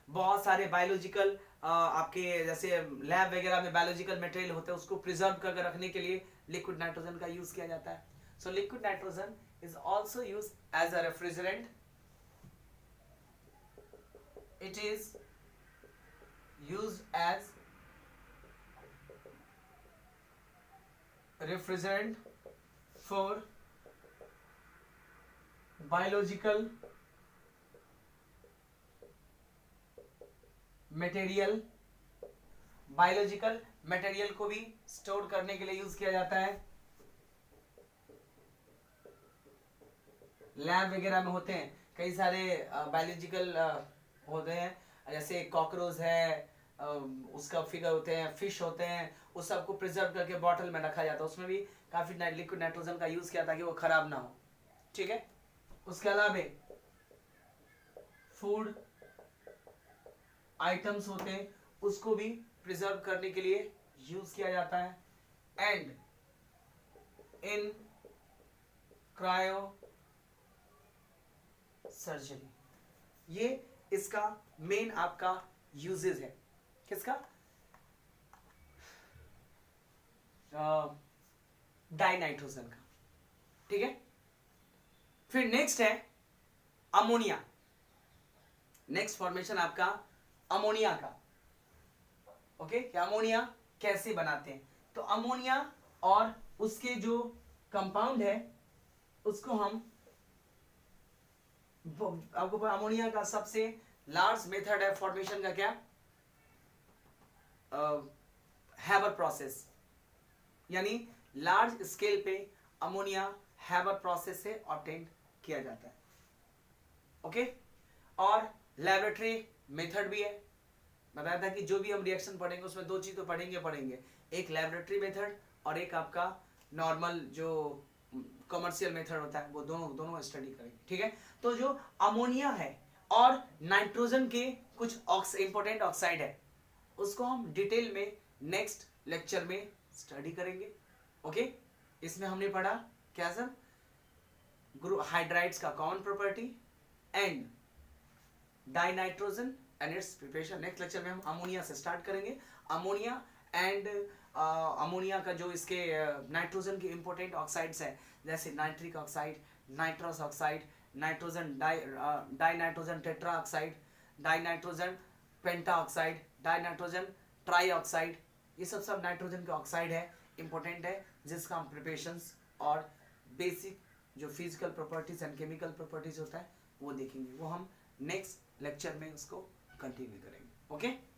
बहुत सारे बायोलॉजिकल आपके जैसे लैब वगैरह में बायोलॉजिकल मटेरियल होते हैं, उसको प्रिजर्व करके रखने के लिए लिक्विड नाइट्रोजन का यूज किया जाता है। So liquid nitrogen is also use as a refrigerant. It is use as refrigerant for biological material। Biological material को भी स्टोर करने के लिए यूज किया जाता है। लैब वगैरह में होते हैं कई सारे बायोलॉजिकल होते हैं, जैसे कॉकरोच है, उसका फिगर होते हैं, फिश होते हैं, उस सबको प्रिजर्व करके बॉटल में रखा जाता है, उसमें भी काफी लिक्विड नाइट्रोजन का यूज किया ताकि वो खराब ना हो। ठीक है, उसके अलावा फूड आइटम्स होते हैं, उसको भी प्रिजर्व करने के लिए यूज किया जाता है। एंड इन क्रायो सर्जरी, ये इसका मेन आपका यूजेस है। किसका? डाइनाइट्रोजन का। ठीक है, फिर नेक्स्ट है अमोनिया। नेक्स्ट फॉर्मेशन आपका अमोनिया का। ओके, अमोनिया कैसे बनाते हैं? तो अमोनिया और उसके जो कंपाउंड है उसको हम, आपको अमोनिया का सबसे लार्ज मेथड है फॉर्मेशन का, क्या? हैबर प्रोसेस, यानी लार्ज स्केल पे अमोनिया हैबर प्रोसेस से ऑब्टेन किया जाता है। ओके, और लैबोरेटरी मेथड भी है। बताया था कि जो भी हम रिएक्शन पढ़ेंगे उसमें दो चीज तो पढ़ेंगे, एक लैबोरेटरी मेथड और एक आपका नॉर्मल जो कमर्शियल मेथड होता है, वो दोनों स्टडी करेंगे। ठीक है, तो जो अमोनिया है और नाइट्रोजन के कुछ इंपॉर्टेंट ऑक्साइड है, उसको हम डिटेल में नेक्स्ट लेक्चर में स्टडी करेंगे। ओके, इसमें हमने पढ़ा क्या सर? ग्रुप हाइड्राइड्स का common property and dinitrogen and it's preparation. Next lecture में हम अमोनिया से स्टार्ट करेंगे। अमोनिया एंड अमोनिया का जो इसके नाइट्रोजन के इंपॉर्टेंट ऑक्साइड्स हैं, जैसे nitric oxide, nitrous oxide, nitrogen dinitrogen tetra oxide, dinitrogen पेंटा ऑक्साइड, डाइनाइट्रोजन ट्राई ऑक्साइड, ये सब नाइट्रोजन के ऑक्साइड है, इंपॉर्टेंट है, जिसका हम प्रिपरेशंस और बेसिक जो physical properties and chemical properties होता है वो देखेंगे। वो हम नेक्स्ट लेक्चर में उसको कंटिन्यू करेंगे। ओके।